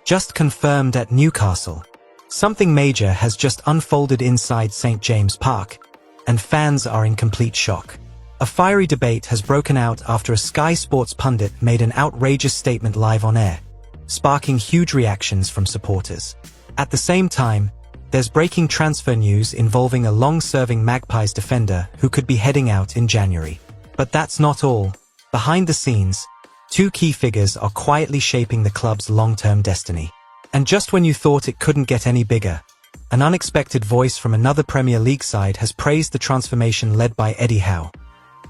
Just confirmed at Newcastle. Something major has just unfolded inside St. James Park, and fans are in complete shock. A fiery debate has broken out after a Sky Sports pundit made an outrageous statement live on air, sparking huge reactions from supporters. At the same time, there's breaking transfer news involving a long-serving Magpies defender who could be heading out in January. But that's not all. Behind the scenes, two key figures are quietly shaping the club's long-term destiny. And just when you thought it couldn't get any bigger, an unexpected voice from another Premier League side has praised the transformation led by Eddie Howe.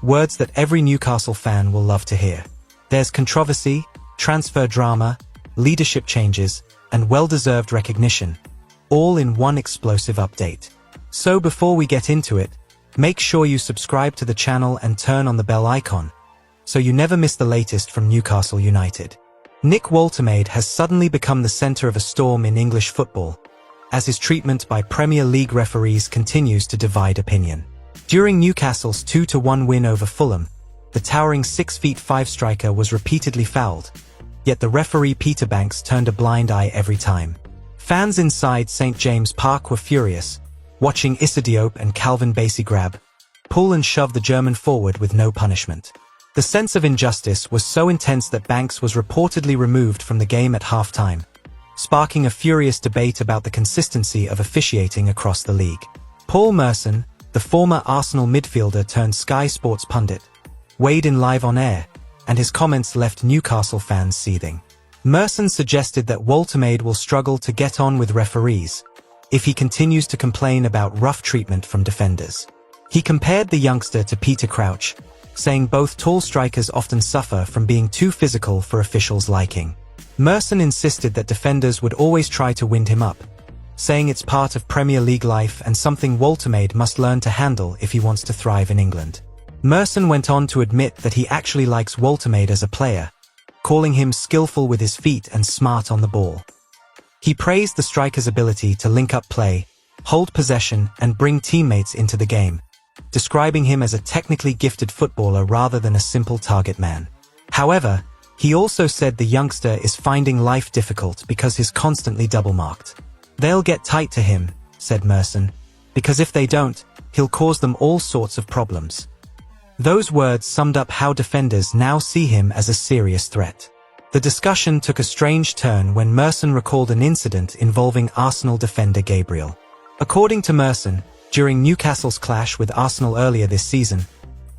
Words that every Newcastle fan will love to hear. There's controversy, transfer drama, leadership changes, and well-deserved recognition, all in one explosive update. So before we get into it, make sure you subscribe to the channel and turn on the bell icon, so you never miss the latest from Newcastle United. Nick Woltemade has suddenly become the centre of a storm in English football, as his treatment by Premier League referees continues to divide opinion. During Newcastle's 2-1 win over Fulham, the towering 6'5" striker was repeatedly fouled, yet the referee Peter Banks turned a blind eye every time. Fans inside St. James Park were furious, watching Issa Diop and Calvin Bassey grab, pull and shove the German forward with no punishment. The sense of injustice was so intense that Banks was reportedly removed from the game at halftime, sparking a furious debate about the consistency of officiating across the league. Paul Merson, the former Arsenal midfielder turned Sky Sports pundit, weighed in live on air, and his comments left Newcastle fans seething. Merson suggested that Woltemade will struggle to get on with referees if he continues to complain about rough treatment from defenders. He compared the youngster to Peter Crouch, saying both tall strikers often suffer from being too physical for officials' liking. Merson insisted that defenders would always try to wind him up, saying it's part of Premier League life and something Woltemade must learn to handle if he wants to thrive in England. Merson went on to admit that he actually likes Woltemade as a player, calling him skillful with his feet and smart on the ball. He praised the striker's ability to link up play, hold possession, and bring teammates into the game, describing him as a technically gifted footballer rather than a simple target man. However, he also said the youngster is finding life difficult because he's constantly double-marked. "They'll get tight to him," said Merson, "because if they don't, he'll cause them all sorts of problems." Those words summed up how defenders now see him as a serious threat. The discussion took a strange turn when Merson recalled an incident involving Arsenal defender Gabriel. According to Merson, during Newcastle's clash with Arsenal earlier this season,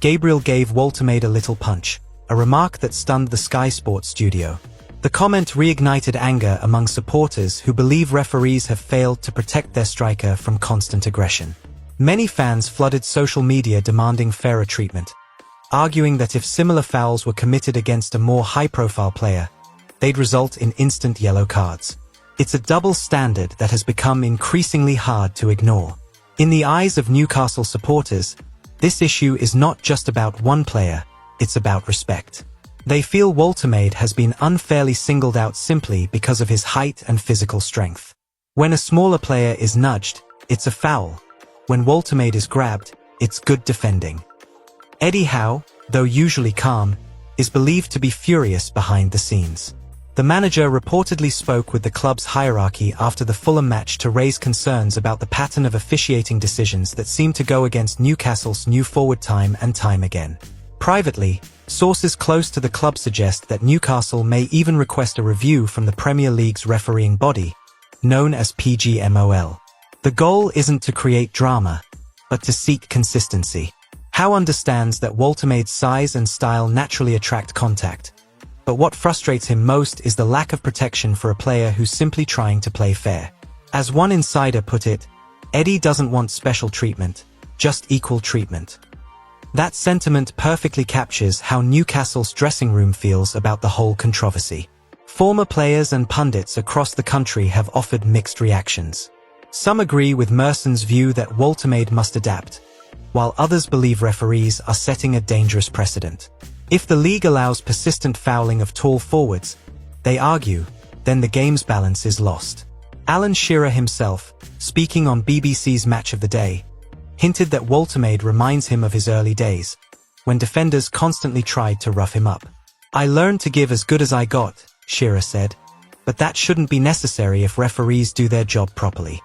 Gabriel gave Woltemade a little punch, a remark that stunned the Sky Sports studio. The comment reignited anger among supporters who believe referees have failed to protect their striker from constant aggression. Many fans flooded social media demanding fairer treatment, arguing that if similar fouls were committed against a more high-profile player, they'd result in instant yellow cards. It's a double standard that has become increasingly hard to ignore. In the eyes of Newcastle supporters, this issue is not just about one player, it's about respect. They feel Woltemade has been unfairly singled out simply because of his height and physical strength. When a smaller player is nudged, it's a foul. When Woltemade is grabbed, it's good defending. Eddie Howe, though usually calm, is believed to be furious behind the scenes. The manager reportedly spoke with the club's hierarchy after the Fulham match to raise concerns about the pattern of officiating decisions that seem to go against Newcastle's new forward time and time again. Privately, sources close to the club suggest that Newcastle may even request a review from the Premier League's refereeing body, known as PGMOL. The goal isn't to create drama, but to seek consistency. Howe understands that Woltemade's size and style naturally attract contact, but what frustrates him most is the lack of protection for a player who's simply trying to play fair. As one insider put it, Eddie doesn't want special treatment, just equal treatment. That sentiment perfectly captures how Newcastle's dressing room feels about the whole controversy. Former players and pundits across the country have offered mixed reactions. Some agree with Merson's view that Woltemade must adapt, while others believe referees are setting a dangerous precedent. If the league allows persistent fouling of tall forwards, they argue, then the game's balance is lost. Alan Shearer himself, speaking on BBC's Match of the Day, hinted that Woltemade reminds him of his early days, when defenders constantly tried to rough him up. "I learned to give as good as I got," Shearer said, but that shouldn't be necessary if referees do their job properly.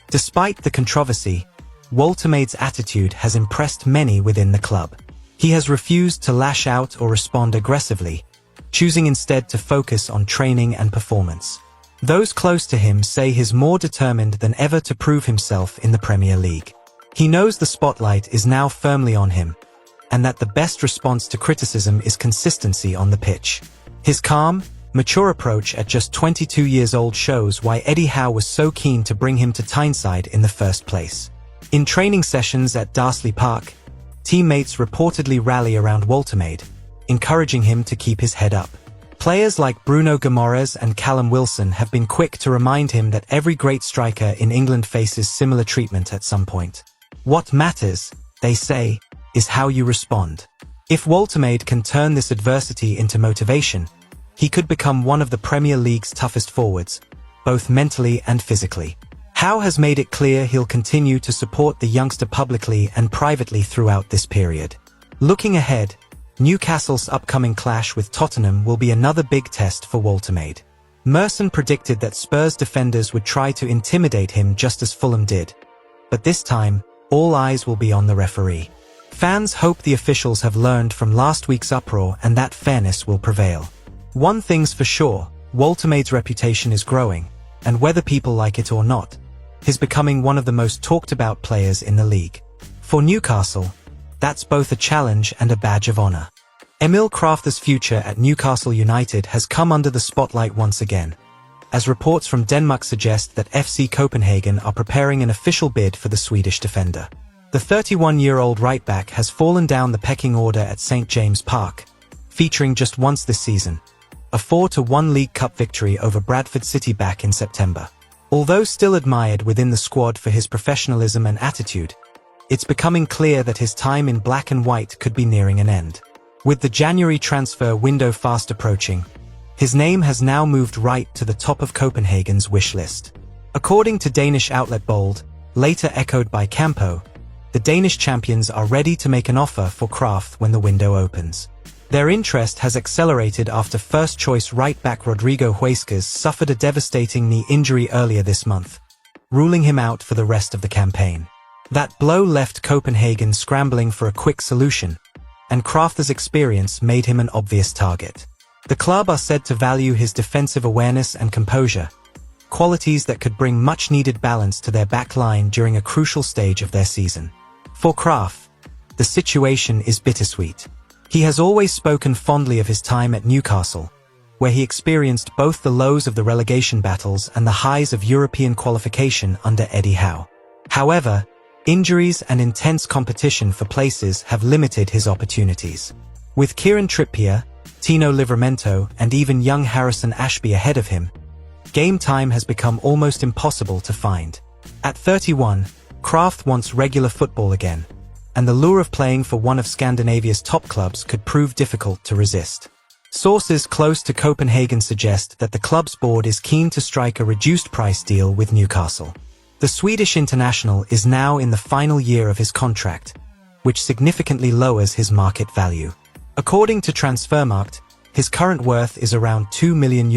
Despite the controversy, Woltermade's attitude has impressed many within the club. He has refused to lash out or respond aggressively, choosing instead to focus on training and performance. Those close to him say he's more determined than ever to prove himself in the Premier League. He knows the spotlight is now firmly on him, and that the best response to criticism is consistency on the pitch. His calm, mature approach at just 22 years old shows why Eddie Howe was so keen to bring him to Tyneside in the first place. In training sessions at Darsley Park, teammates reportedly rally around Woltermade, encouraging him to keep his head up. Players like Bruno Guimaraes and Callum Wilson have been quick to remind him that every great striker in England faces similar treatment at some point. What matters, they say, is how you respond. If Woltermade can turn this adversity into motivation, he could become one of the Premier League's toughest forwards, both mentally and physically. Howe has made it clear he'll continue to support the youngster publicly and privately throughout this period. Looking ahead, Newcastle's upcoming clash with Tottenham will be another big test for Woltermade. Merson predicted that Spurs defenders would try to intimidate him just as Fulham did. But this time, all eyes will be on the referee. Fans hope the officials have learned from last week's uproar and that fairness will prevail. One thing's for sure, Woltermade's reputation is growing, and whether people like it or not, he's becoming one of the most talked about players in the league. For Newcastle, that's both a challenge and a badge of honour. Emil Krafth's future at Newcastle United has come under the spotlight once again, as reports from Denmark suggest that FC Copenhagen are preparing an official bid for the Swedish defender. The 31-year-old right-back has fallen down the pecking order at St James Park, featuring just once this season, a 4-1 League Cup victory over Bradford City back in September. Although still admired within the squad for his professionalism and attitude, it's becoming clear that his time in black and white could be nearing an end. With the January transfer window fast approaching, his name has now moved right to the top of Copenhagen's wish list. According to Danish outlet Bold, later echoed by Campo, the Danish champions are ready to make an offer for Krafth when the window opens. Their interest has accelerated after first-choice right-back Rodrigo Huescas suffered a devastating knee injury earlier this month, ruling him out for the rest of the campaign. That blow left Copenhagen scrambling for a quick solution, and Krafth's experience made him an obvious target. The club are said to value his defensive awareness and composure, qualities that could bring much-needed balance to their back line during a crucial stage of their season. For Krafth, the situation is bittersweet. He has always spoken fondly of his time at Newcastle, where he experienced both the lows of the relegation battles and the highs of European qualification under Eddie Howe. However, injuries and intense competition for places have limited his opportunities. With Kieran Trippier, Tino Livramento, and even young Harrison Ashby ahead of him, game time has become almost impossible to find. At 31, Krafth wants regular football again, and the lure of playing for one of Scandinavia's top clubs could prove difficult to resist. Sources close to Copenhagen suggest that the club's board is keen to strike a reduced-price deal with Newcastle. The Swedish international is now in the final year of his contract, which significantly lowers his market value. According to Transfermarkt, his current worth is around €2 million,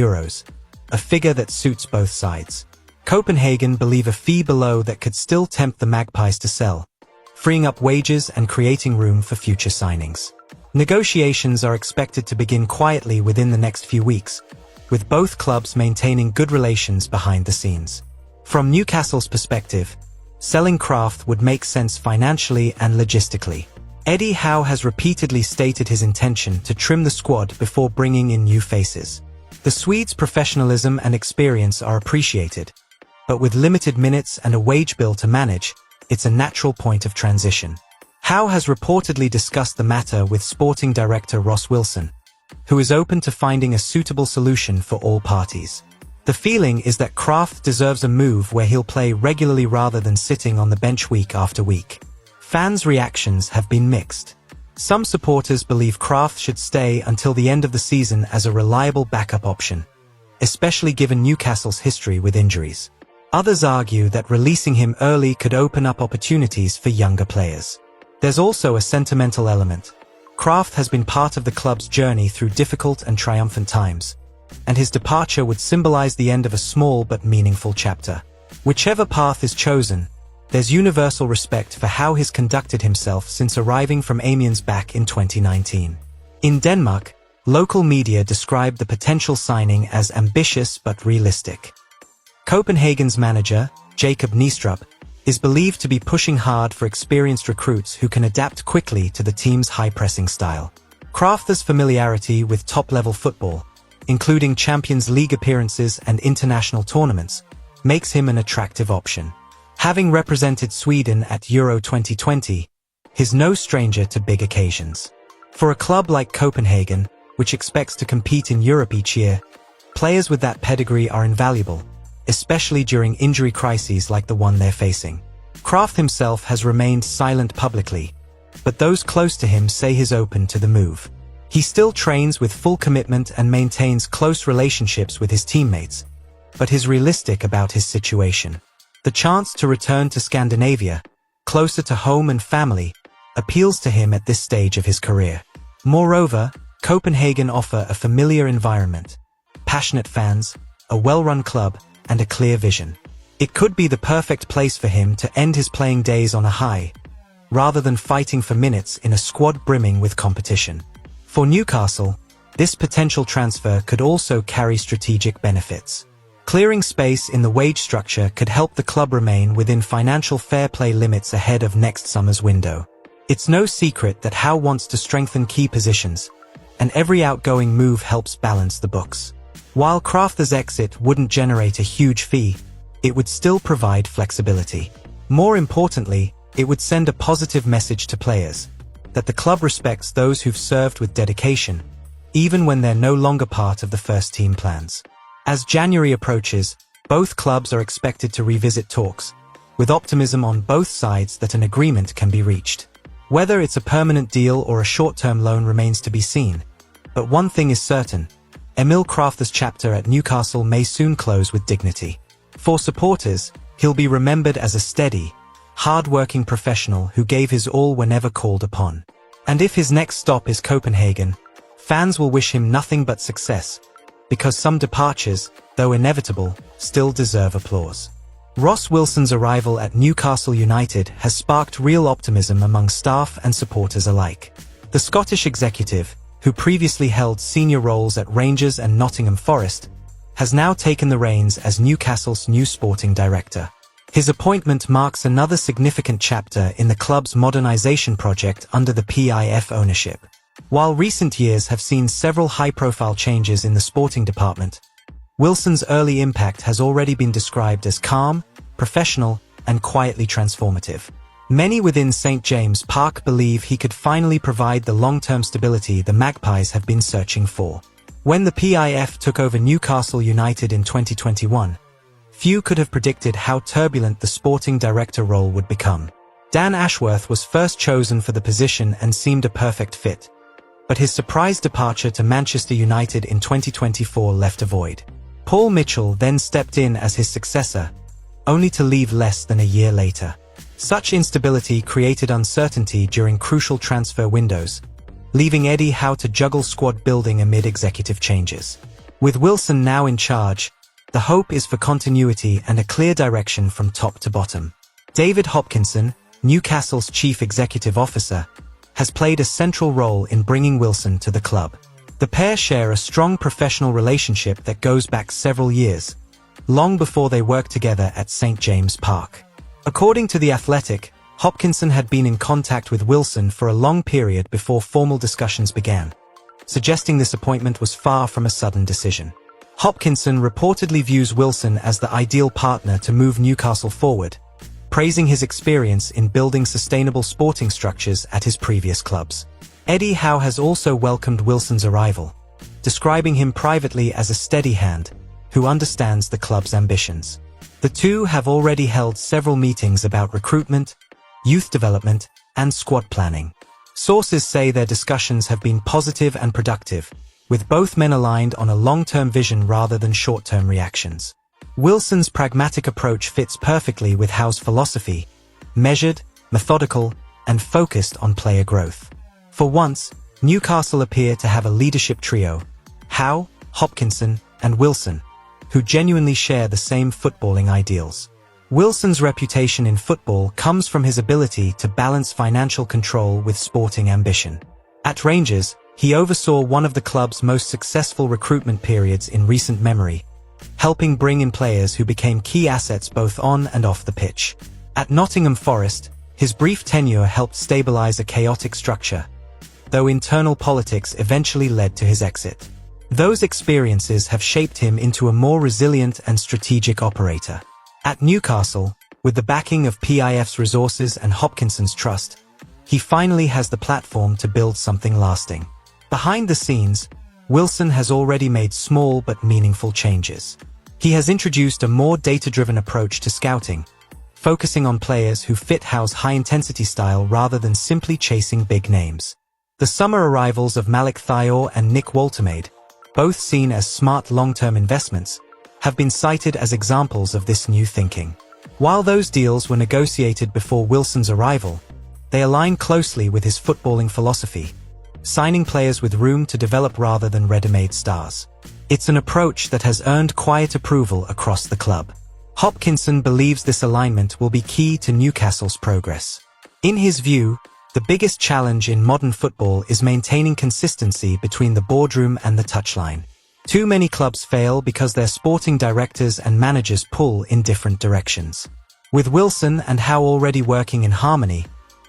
a figure that suits both sides. Copenhagen believe a fee below that could still tempt the Magpies to sell, freeing up wages and creating room for future signings. Negotiations are expected to begin quietly within the next few weeks, with both clubs maintaining good relations behind the scenes. From Newcastle's perspective, selling Krafth would make sense financially and logistically. Eddie Howe has repeatedly stated his intention to trim the squad before bringing in new faces. The Swedes' professionalism and experience are appreciated, but with limited minutes and a wage bill to manage, it's a natural point of transition. Howe has reportedly discussed the matter with sporting director Ross Wilson, who is open to finding a suitable solution for all parties. The feeling is that Krafth deserves a move where he'll play regularly rather than sitting on the bench week after week. Fans' reactions have been mixed. Some supporters believe Krafth should stay until the end of the season as a reliable backup option, especially given Newcastle's history with injuries. Others argue that releasing him early could open up opportunities for younger players. There's also a sentimental element. Krafth has been part of the club's journey through difficult and triumphant times, and his departure would symbolize the end of a small but meaningful chapter. Whichever path is chosen, there's universal respect for how he's conducted himself since arriving from Amiens back in 2019. In Denmark, local media described the potential signing as ambitious but realistic. Copenhagen's manager, Jacob Nistrup, is believed to be pushing hard for experienced recruits who can adapt quickly to the team's high-pressing style. Kraft's familiarity with top-level football, including Champions League appearances and international tournaments, makes him an attractive option. Having represented Sweden at Euro 2020, he's no stranger to big occasions. For a club like Copenhagen, which expects to compete in Europe each year, players with that pedigree are invaluable, especially during injury crises like the one they're facing. Kraft himself has remained silent publicly, but those close to him say he's open to the move. He still trains with full commitment and maintains close relationships with his teammates, but he's realistic about his situation. The chance to return to Scandinavia, closer to home and family, appeals to him at this stage of his career. Moreover, Copenhagen offer a familiar environment, passionate fans, a well-run club, and a clear vision. It could be the perfect place for him to end his playing days on a high, rather than fighting for minutes in a squad brimming with competition. For Newcastle, this potential transfer could also carry strategic benefits. Clearing space in the wage structure could help the club remain within financial fair play limits ahead of next summer's window. It's no secret that Howe wants to strengthen key positions, and every outgoing move helps balance the books. While Kraft's exit wouldn't generate a huge fee, it would still provide flexibility. More importantly, it would send a positive message to players, that the club respects those who've served with dedication, even when they're no longer part of the first team plans. As January approaches, both clubs are expected to revisit talks, with optimism on both sides that an agreement can be reached. Whether it's a permanent deal or a short-term loan remains to be seen, but one thing is certain: Emil Kraft's chapter at Newcastle may soon close with dignity. For supporters, he'll be remembered as a steady, hard-working professional who gave his all whenever called upon. And if his next stop is Copenhagen, fans will wish him nothing but success, because some departures, though inevitable, still deserve applause. Ross Wilson's arrival at Newcastle United has sparked real optimism among staff and supporters alike. The Scottish executive, who previously held senior roles at Rangers and Nottingham Forest, has now taken the reins as Newcastle's new sporting director. His appointment marks another significant chapter in the club's modernisation project under the PIF ownership. While recent years have seen several high-profile changes in the sporting department, Wilson's early impact has already been described as calm, professional, and quietly transformative. Many within St. James Park believe he could finally provide the long-term stability the Magpies have been searching for. When the PIF took over Newcastle United in 2021, few could have predicted how turbulent the sporting director role would become. Dan Ashworth was first chosen for the position and seemed a perfect fit, but his surprise departure to Manchester United in 2024 left a void. Paul Mitchell then stepped in as his successor, only to leave less than a year later. Such instability created uncertainty during crucial transfer windows, leaving Eddie Howe to juggle squad building amid executive changes. With Wilson now in charge, the hope is for continuity and a clear direction from top to bottom. David Hopkinson, Newcastle's chief executive officer, has played a central role in bringing Wilson to the club. The pair share a strong professional relationship that goes back several years, long before they worked together at St. James Park. According to The Athletic, Hopkinson had been in contact with Wilson for a long period before formal discussions began, suggesting this appointment was far from a sudden decision. Hopkinson reportedly views Wilson as the ideal partner to move Newcastle forward, praising his experience in building sustainable sporting structures at his previous clubs. Eddie Howe has also welcomed Wilson's arrival, describing him privately as a steady hand who understands the club's ambitions. The two have already held several meetings about recruitment, youth development, and squad planning. Sources say their discussions have been positive and productive, with both men aligned on a long-term vision rather than short-term reactions. Wilson's pragmatic approach fits perfectly with Howe's philosophy: measured, methodical, and focused on player growth. For once, Newcastle appear to have a leadership trio: Howe, Hopkinson, and Wilson, who genuinely share the same footballing ideals. Wilson's reputation in football comes from his ability to balance financial control with sporting ambition. At Rangers, he oversaw one of the club's most successful recruitment periods in recent memory, helping bring in players who became key assets both on and off the pitch. At Nottingham Forest, his brief tenure helped stabilize a chaotic structure, though internal politics eventually led to his exit. Those experiences have shaped him into a more resilient and strategic operator. At Newcastle, with the backing of PIF's resources and Hopkinson's trust, he finally has the platform to build something lasting. Behind the scenes, Wilson has already made small but meaningful changes. He has introduced a more data-driven approach to scouting, focusing on players who fit Howe's high-intensity style rather than simply chasing big names. The summer arrivals of Malik Thiaw and Nick Woltemade, both seen as smart long-term investments, have been cited as examples of this new thinking. While those deals were negotiated before Wilson's arrival, they align closely with his footballing philosophy, signing players with room to develop rather than ready-made stars. It's an approach that has earned quiet approval across the club. Hopkinson believes this alignment will be key to Newcastle's progress. In his view, the biggest challenge in modern football is maintaining consistency between the boardroom and the touchline. Too many clubs fail because their sporting directors and managers pull in different directions. With Wilson and Howe already working in harmony,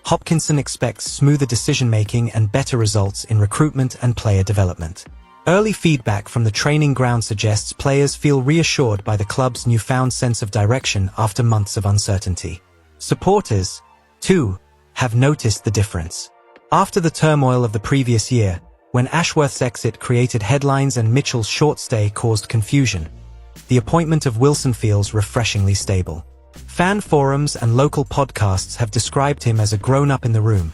Hopkinson expects smoother decision-making and better results in recruitment and player development. Early feedback from the training ground suggests players feel reassured by the club's newfound sense of direction after months of uncertainty. Supporters, too, have noticed the difference. After the turmoil of the previous year, when Ashworth's exit created headlines and Mitchell's short stay caused confusion, the appointment of Wilson feels refreshingly stable. Fan forums and local podcasts have described him as a grown-up in the room,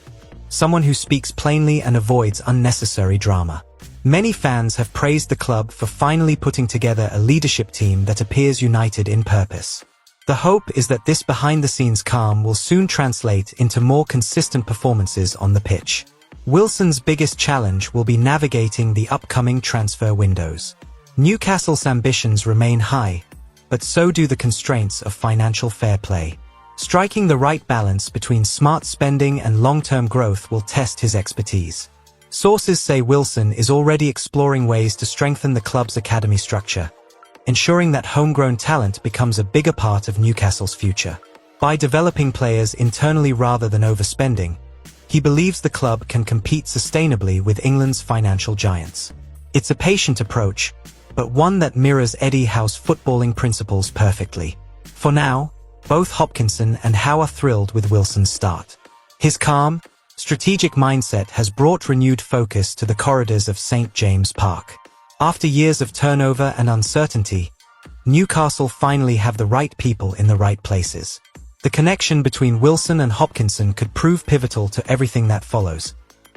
someone who speaks plainly and avoids unnecessary drama. Many fans have praised the club for finally putting together a leadership team that appears united in purpose. The hope is that this behind-the-scenes calm will soon translate into more consistent performances on the pitch. Wilson's biggest challenge will be navigating the upcoming transfer windows. Newcastle's ambitions remain high, but so do the constraints of financial fair play. Striking the right balance between smart spending and long-term growth will test his expertise. Sources say Wilson is already exploring ways to strengthen the club's academy structure, ensuring that homegrown talent becomes a bigger part of Newcastle's future. By developing players internally rather than overspending, he believes the club can compete sustainably with England's financial giants. It's a patient approach, but one that mirrors Eddie Howe's footballing principles perfectly. For now, both Hopkinson and Howe are thrilled with Wilson's start. His calm, strategic mindset has brought renewed focus to the corridors of St. James Park. After years of turnover and uncertainty, Newcastle finally have the right people in the right places. The connection between Wilson and Hopkinson could prove pivotal to everything that follows,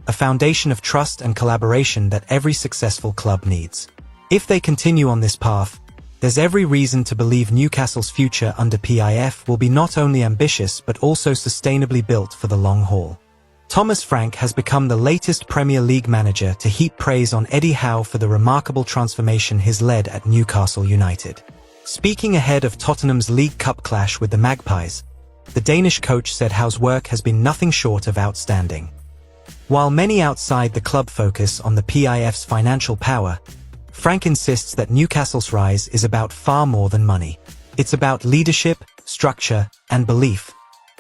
a foundation of trust and collaboration that every successful club needs. If they continue on this path, there's every reason to believe Newcastle's future under PIF will be not only ambitious but also sustainably built for the long haul. Thomas Frank has become the latest Premier League manager to heap praise on Eddie Howe for the remarkable transformation he's led at Newcastle United. Speaking ahead of Tottenham's League Cup clash with the Magpies, the Danish coach said Howe's work has been nothing short of outstanding. While many outside the club focus on the PIF's financial power, Frank insists that Newcastle's rise is about far more than money. It's about leadership, structure, and belief,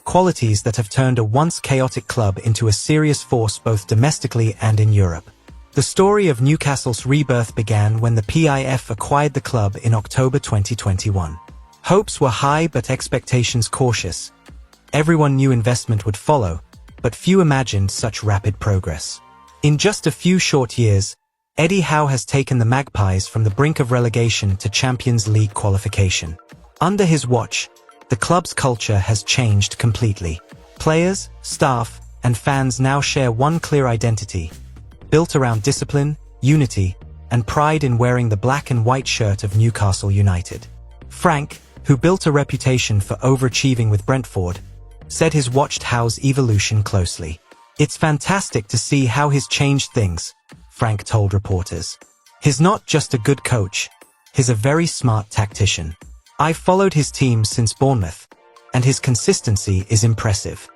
qualities that have turned a once chaotic club into a serious force both domestically and in Europe. The story of Newcastle's rebirth began when the PIF acquired the club in October 2021. Hopes were high but expectations cautious. Everyone knew investment would follow, but few imagined such rapid progress. In just a few short years, Eddie Howe has taken the Magpies from the brink of relegation to Champions League qualification. Under his watch, the club's culture has changed completely. Players, staff, and fans now share one clear identity, built around discipline, unity, and pride in wearing the black and white shirt of Newcastle United. Frank, who built a reputation for overachieving with Brentford, said he's watched Howe's evolution closely. "It's fantastic to see how he's changed things," Frank told reporters. He's not just a good coach, he's a very smart tactician. I've followed his team since Bournemouth, and his consistency is impressive.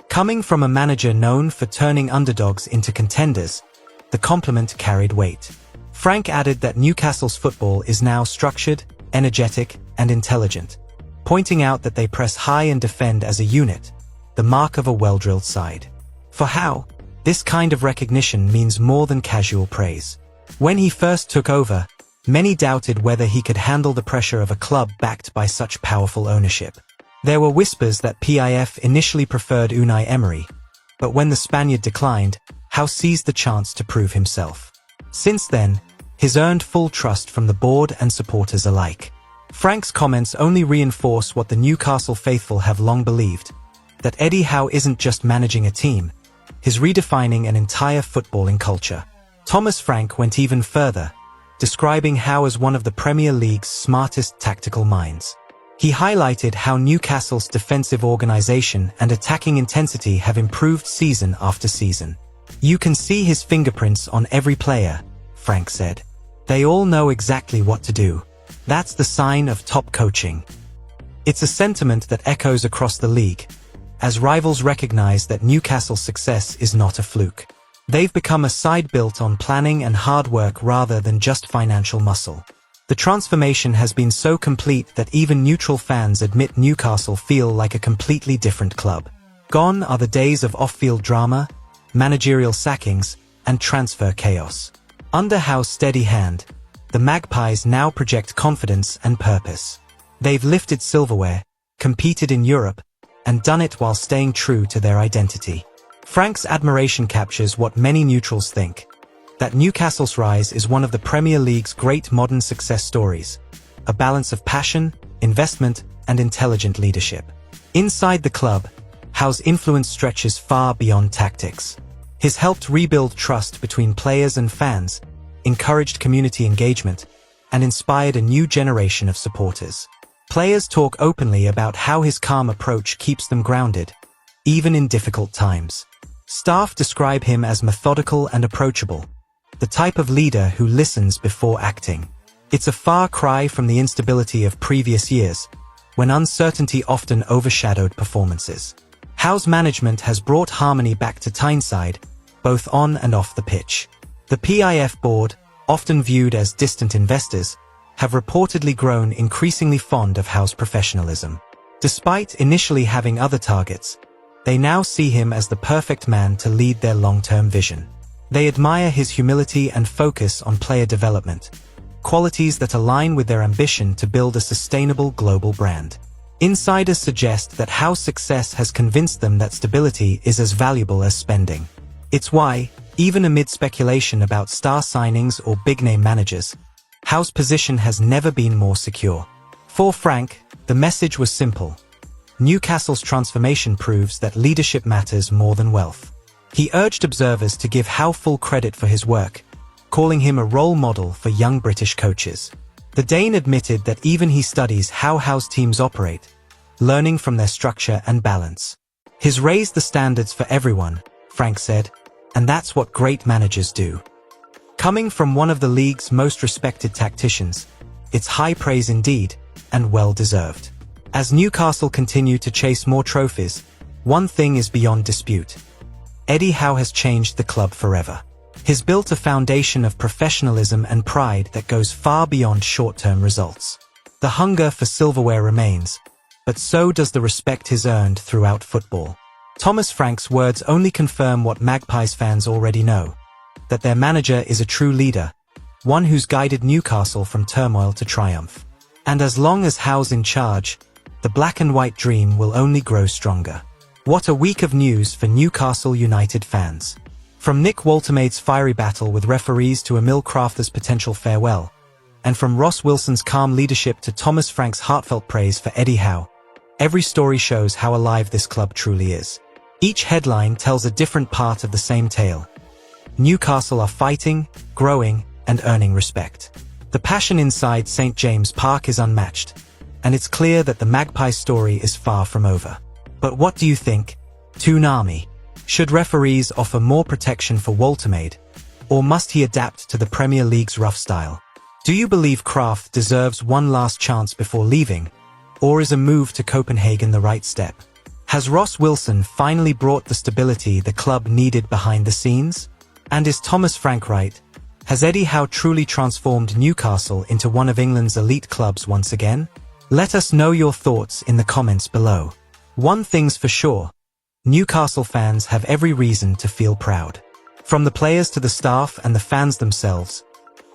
Coming from a manager known for turning underdogs into contenders, the compliment carried weight. Frank added that Newcastle's football is now structured, energetic, and intelligent, pointing out that they press high and defend as a unit, the mark of a well-drilled side. For Howe, this kind of recognition means more than casual praise. When he first took over, many doubted whether he could handle the pressure of a club backed by such powerful ownership. There were whispers that PIF initially preferred Unai Emery, but when the Spaniard declined, Howe seized the chance to prove himself. Since then, he's earned full trust from the board and supporters alike. Frank's comments only reinforce what the Newcastle faithful have long believed, that Eddie Howe isn't just managing a team, he's redefining an entire footballing culture. Thomas Frank went even further, describing Howe as one of the Premier League's smartest tactical minds. He highlighted how Newcastle's defensive organization and attacking intensity have improved season after season. "You can see his fingerprints on every player," Frank said. "They all know exactly what to do. That's the sign of top coaching." It's a sentiment that echoes across the league, as rivals recognize that Newcastle's success is not a fluke. They've become a side built on planning and hard work rather than just financial muscle. The transformation has been so complete that even neutral fans admit Newcastle feel like a completely different club. Gone are the days of off-field drama, managerial sackings, and transfer chaos. Under Howe's steady hand, the Magpies now project confidence and purpose. They've lifted silverware, competed in Europe, and done it while staying true to their identity. Frank's admiration captures what many neutrals think, that Newcastle's rise is one of the Premier League's great modern success stories, a balance of passion, investment, and intelligent leadership. Inside the club, Howe's influence stretches far beyond tactics. He's helped rebuild trust between players and fans, encouraged community engagement, and inspired a new generation of supporters. Players talk openly about how his calm approach keeps them grounded, even in difficult times. Staff describe him as methodical and approachable, the type of leader who listens before acting. It's a far cry from the instability of previous years, when uncertainty often overshadowed performances. Howe's management has brought harmony back to Tyneside, both on and off the pitch. The PIF board, often viewed as distant investors, have reportedly grown increasingly fond of Howe's professionalism. Despite initially having other targets, they now see him as the perfect man to lead their long-term vision. They admire his humility and focus on player development, qualities that align with their ambition to build a sustainable global brand. Insiders suggest that Howe's success has convinced them that stability is as valuable as spending. It's why, even amid speculation about star signings or big-name managers, Howe's position has never been more secure. For Frank, the message was simple. Newcastle's transformation proves that leadership matters more than wealth. He urged observers to give Howe full credit for his work, calling him a role model for young British coaches. The Dane admitted that even he studies how Howe's teams operate, learning from their structure and balance. He's raised the standards for everyone, Frank said, and that's what great managers do. Coming from one of the league's most respected tacticians, it's high praise indeed, and well-deserved. As Newcastle continue to chase more trophies, one thing is beyond dispute. Eddie Howe has changed the club forever. He's built a foundation of professionalism and pride that goes far beyond short-term results. The hunger for silverware remains, but so does the respect he's earned throughout football. Thomas Frank's words only confirm what Magpies fans already know, that their manager is a true leader, one who's guided Newcastle from turmoil to triumph. And as long as Howe's in charge, the black and white dream will only grow stronger. What a week of news for Newcastle United fans. From Nick Woltermade's fiery battle with referees to Emil Crafter's potential farewell, and from Ross Wilson's calm leadership to Thomas Frank's heartfelt praise for Eddie Howe, every story shows how alive this club truly is. Each headline tells a different part of the same tale. Newcastle are fighting, growing, and earning respect. The passion inside St. James Park is unmatched, and it's clear that the Magpies story is far from over. But what do you think? Toon Army. Should referees offer more protection for Woltermade, Or must he adapt to the Premier League's rough style? Do you believe Kraft deserves one last chance before leaving? Or is a move to Copenhagen the right step? Has Ross Wilson finally brought the stability the club needed behind the scenes? And is Thomas Frank right? Has Eddie Howe truly transformed Newcastle into one of England's elite clubs once again? Let us know your thoughts in the comments below. One thing's for sure, Newcastle fans have every reason to feel proud. From the players to the staff and the fans themselves,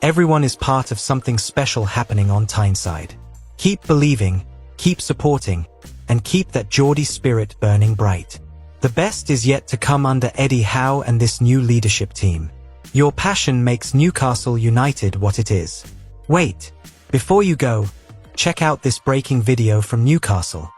everyone is part of something special happening on Tyneside. Keep believing, keep supporting, and keep that Geordie spirit burning bright. The best is yet to come under Eddie Howe and this new leadership team. Your passion makes Newcastle United what it is. Wait, before you go, check out this breaking video from Newcastle.